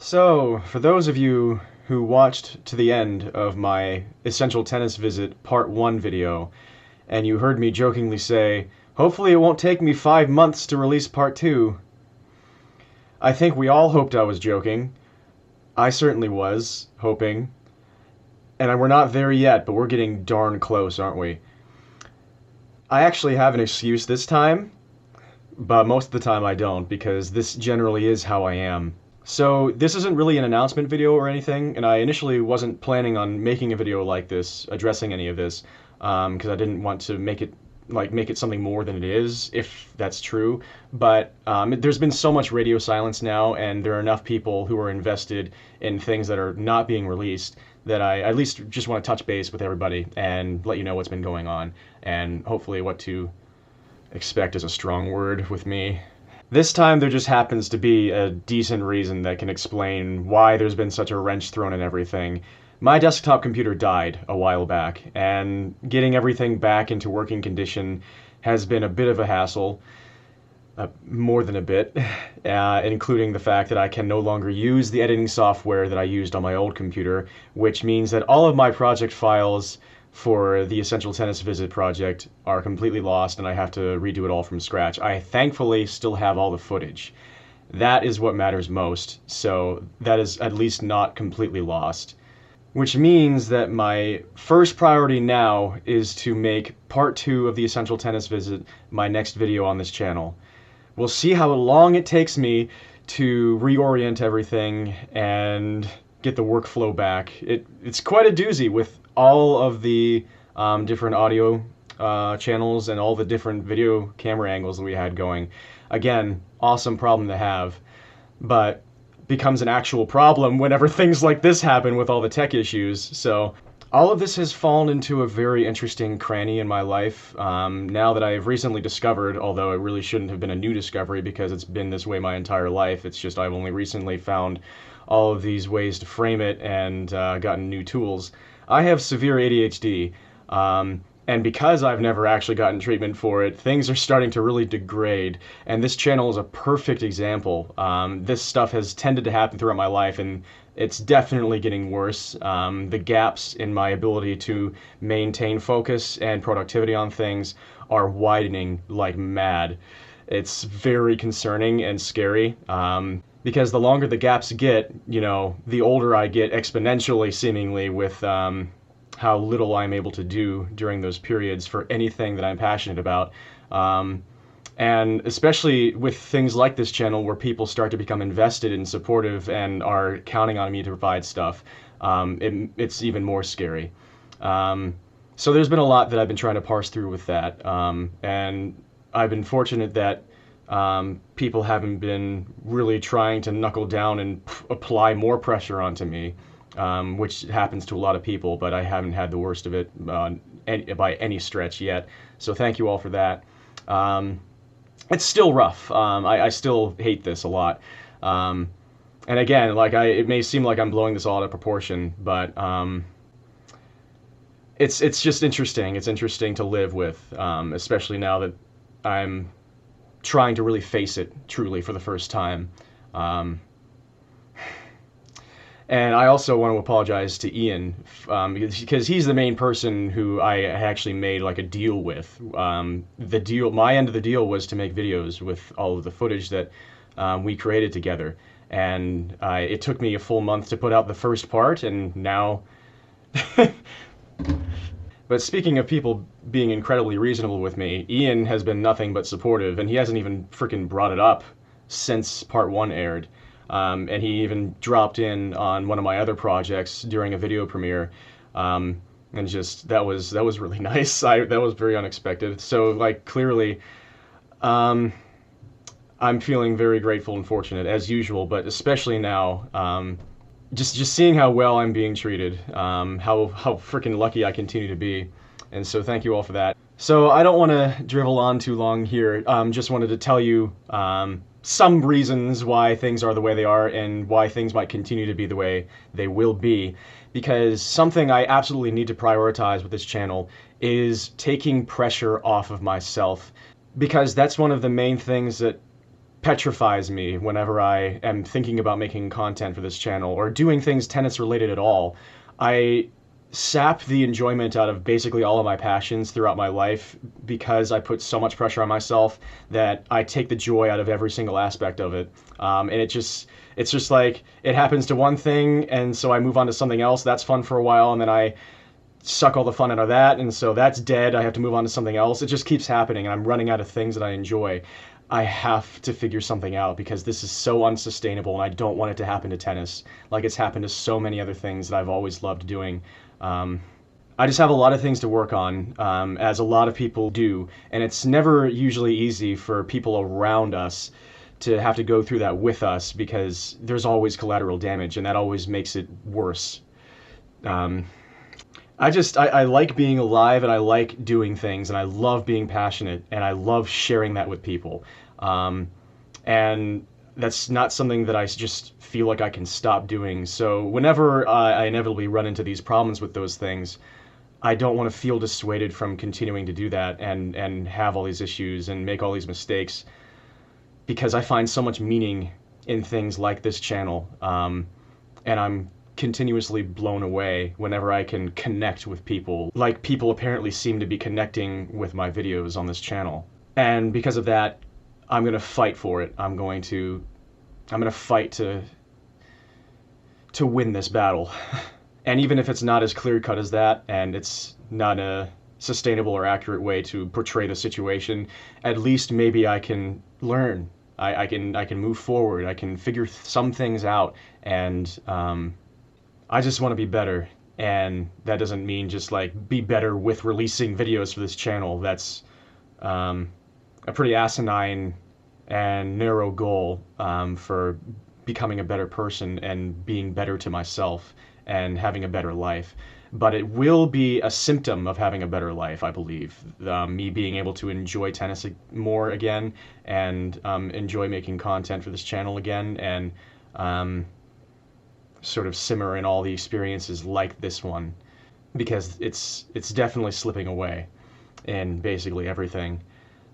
So, for those of you who watched to the end of my Essential Tennis Visit Part 1 video, and you heard me jokingly say, hopefully it won't take me 5 months to release Part 2, I think we all hoped I was joking. I certainly was, hoping. And we're not there yet, but we're getting darn close, aren't we? I actually have an excuse this time, but most of the time I don't, because this generally is how I am. So this isn't really an announcement video or anything, and I initially wasn't planning on making a video like this, addressing any of this, because I didn't want to make it something more than it is, if that's true. But there's been so much radio silence now, and there are enough people who are invested in things that are not being released that I at least just want to touch base with everybody and let you know what's been going on, and hopefully what to expect is a strong word with me. This time there just happens to be a decent reason that can explain why there's been such a wrench thrown in everything. My desktop computer died a while back, and getting everything back into working condition has been a bit of a hassle. More than a bit, including the fact that I can no longer use the editing software that I used on my old computer, which means that all of my project files for the Essential Tennis Visit project are completely lost, and I have to redo it all from scratch. I thankfully still have all the footage. That is what matters most, so that is at least not completely lost. Which means that my first priority now is to make part 2 of the Essential Tennis Visit my next video on this channel. We'll see how long it takes me to reorient everything and get the workflow back. It's quite a doozy with all of the different audio channels and all the different video camera angles that we had going. Again, awesome problem to have, but becomes an actual problem whenever things like this happen with all the tech issues. So all of this has fallen into a very interesting cranny in my life now that I have recently discovered, although it really shouldn't have been a new discovery because it's been this way my entire life. It's just I've only recently found all of these ways to frame it and gotten new tools. I have severe ADHD, and because I've never actually gotten treatment for it, things are starting to really degrade, and this channel is a perfect example. This stuff has tended to happen throughout my life, and it's definitely getting worse. The gaps in my ability to maintain focus and productivity on things are widening like mad. It's very concerning and scary. Because the longer the gaps get, you know, the older I get exponentially, seemingly, with how little I'm able to do during those periods for anything that I'm passionate about. And especially with things like this channel where people start to become invested and supportive and are counting on me to provide stuff, it's even more scary. So there's been a lot that I've been trying to parse through with that. And I've been fortunate that people haven't been really trying to knuckle down and apply more pressure onto me, which happens to a lot of people, but I haven't had the worst of it by any stretch yet. So thank you all for that. It's still rough. I still hate this a lot. And again, it may seem like I'm blowing this all out of proportion, but it's just interesting. It's interesting to live with, especially now that I'm trying to really face it truly for the first time. And I also want to apologize to Ian because he's the main person who I actually made like a deal with. My end of the deal was to make videos with all of the footage that we created together, and it took me a full month to put out the first part, and now. But speaking of people being incredibly reasonable with me, Ian has been nothing but supportive, and he hasn't even freaking brought it up since part 1 aired. And he even dropped in on one of my other projects during a video premiere, and just that was really nice. That was very unexpected. So like clearly, I'm feeling very grateful and fortunate as usual, but especially now. Just seeing how well I'm being treated, how freaking lucky I continue to be, and so thank you all for that. So I don't want to drivel on too long here. Just wanted to tell you some reasons why things are the way they are and why things might continue to be the way they will be, because something I absolutely need to prioritize with this channel is taking pressure off of myself, because that's one of the main things that petrifies me whenever I am thinking about making content for this channel or doing things tennis related at all. I sap the enjoyment out of basically all of my passions throughout my life because I put so much pressure on myself that I take the joy out of every single aspect of it. And it's just like it happens to one thing, and so I move on to something else. That's fun for a while, and then I suck all the fun out of that, and so that's dead. I have to move on to something else. It just keeps happening, and I'm running out of things that I enjoy. I have to figure something out because this is so unsustainable, and I don't want it to happen to tennis like it's happened to so many other things that I've always loved doing. I just have a lot of things to work on, as a lot of people do, and it's never usually easy for people around us to have to go through that with us because there's always collateral damage, and that always makes it worse. I like being alive, and I like doing things, and I love being passionate, and I love sharing that with people. And that's not something that I just feel like I can stop doing. So whenever I inevitably run into these problems with those things, I don't want to feel dissuaded from continuing to do that and have all these issues and make all these mistakes, because I find so much meaning in things like this channel. And I'm continuously blown away whenever I can connect with people, like people apparently seem to be connecting with my videos on this channel. And because of that, I'm going to fight for it. I'm going to fight to win this battle. And even if it's not as clear-cut as that, and it's not a sustainable or accurate way to portray the situation, at least maybe I can learn. I can move forward. I can figure some things out, and I just want to be better. And that doesn't mean just like be better with releasing videos for this channel. That's a pretty asinine and narrow goal for becoming a better person and being better to myself and having a better life. But it will be a symptom of having a better life, I believe. Me being able to enjoy tennis more again, and enjoy making content for this channel again, and sort of simmer in all the experiences like this one, because it's definitely slipping away in basically everything.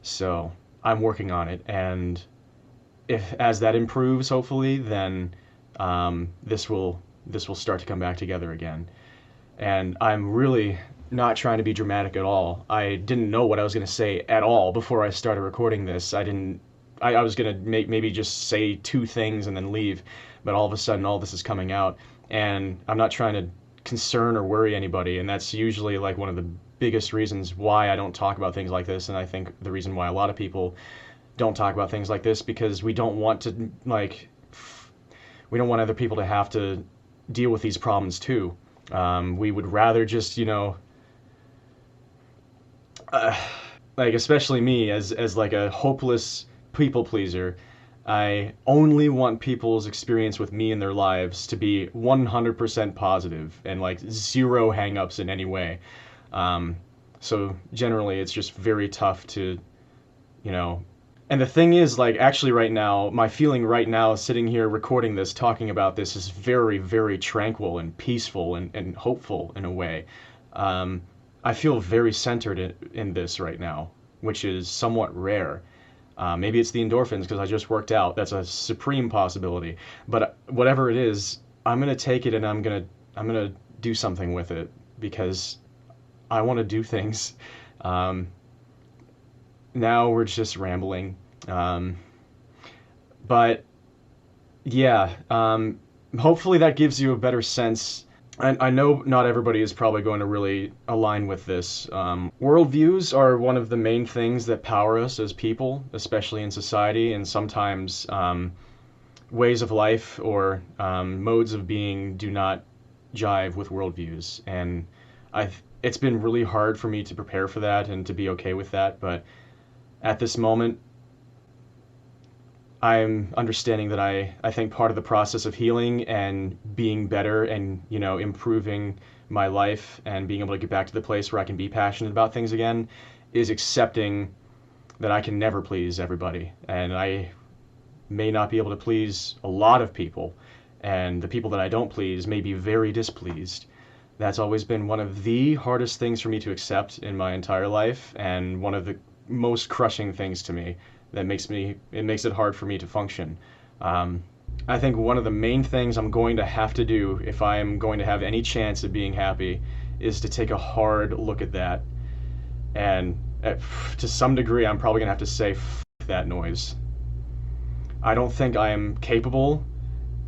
So I'm working on it, and as that improves, hopefully, then this will start to come back together again. And I'm really not trying to be dramatic at all. I didn't know what I was going to say at all before I started recording this. I was going to maybe just say 2 things and then leave, but all of a sudden all this is coming out, and I'm not trying to concern or worry anybody, and that's usually like one of the biggest reasons why I don't talk about things like this. And I think the reason why a lot of people don't talk about things like this, because we don't want to, like, we don't want other people to have to deal with these problems too. We would rather just, like, especially me as like a hopeless people pleaser, I only want people's experience with me in their lives to be 100% positive and like 0 hang-ups in any way. So generally it's just very tough to, and the thing is, like, actually right now, my feeling right now sitting here recording this, talking about this, is very, very tranquil and peaceful and hopeful in a way. I feel very centered in this right now, which is somewhat rare. Maybe it's the endorphins because I just worked out. That's a supreme possibility. But whatever it is, I'm gonna take it and I'm gonna do something with it, because I want to do things. Now we're just rambling. But yeah, hopefully that gives you a better sense. I know not everybody is probably going to really align with this. Worldviews are one of the main things that power us as people, especially in society, and sometimes ways of life or modes of being do not jive with worldviews. And it's been really hard for me to prepare for that and to be okay with that, but at this moment, I'm understanding that I think part of the process of healing and being better and, improving my life and being able to get back to the place where I can be passionate about things again is accepting that I can never please everybody. And I may not be able to please a lot of people. And the people that I don't please may be very displeased. That's always been one of the hardest things for me to accept in my entire life, and one of the most crushing things to me. that makes it hard for me to function. I think one of the main things I'm going to have to do if I am going to have any chance of being happy is to take a hard look at that. And to some degree, I'm probably going to have to say, F that noise. I don't think I am capable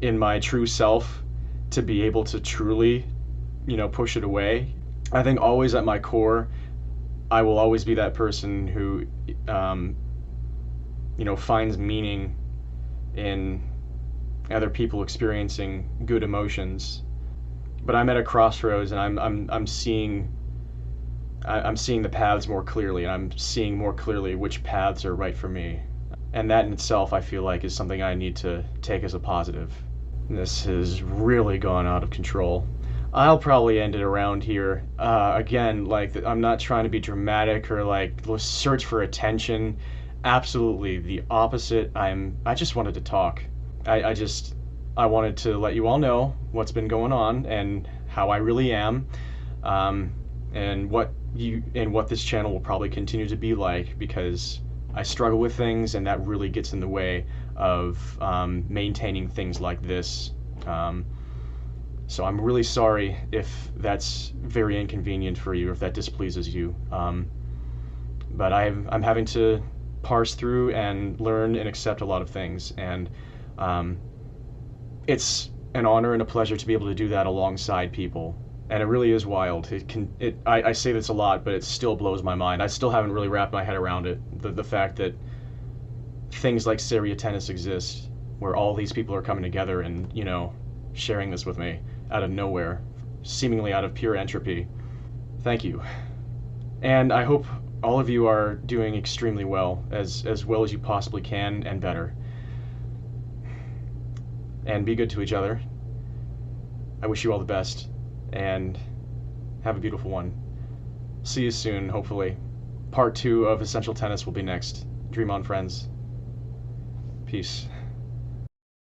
in my true self to be able to truly, push it away. I think always at my core, I will always be that person who, finds meaning in other people experiencing good emotions. But I'm at a crossroads, and I'm seeing the paths more clearly, and I'm seeing more clearly which paths are right for me. And that in itself, I feel like, is something I need to take as a positive. This has really gone out of control. I'll probably end it around here. Again, like, I'm not trying to be dramatic or like search for attention. Absolutely the opposite. I just wanted to talk. I wanted to let you all know what's been going on and how I really am, and what this channel will probably continue to be like, because I struggle with things, and that really gets in the way of maintaining things like this. So I'm really sorry if that's very inconvenient for you, or if that displeases you. But I'm having to parse through and learn and accept a lot of things, and it's an honor and a pleasure to be able to do that alongside people. And it really is wild. I say this a lot, but it still blows my mind. I still haven't really wrapped my head around it. The fact that things like Seria Tennis exist, where all these people are coming together and, sharing this with me out of nowhere, seemingly out of pure entropy. Thank you. And I hope all of you are doing extremely well, as well as you possibly can, and better. And be good to each other. I wish you all the best, and have a beautiful one. See you soon, hopefully. Part 2 of Essential Tennis will be next. Dream on, friends. Peace.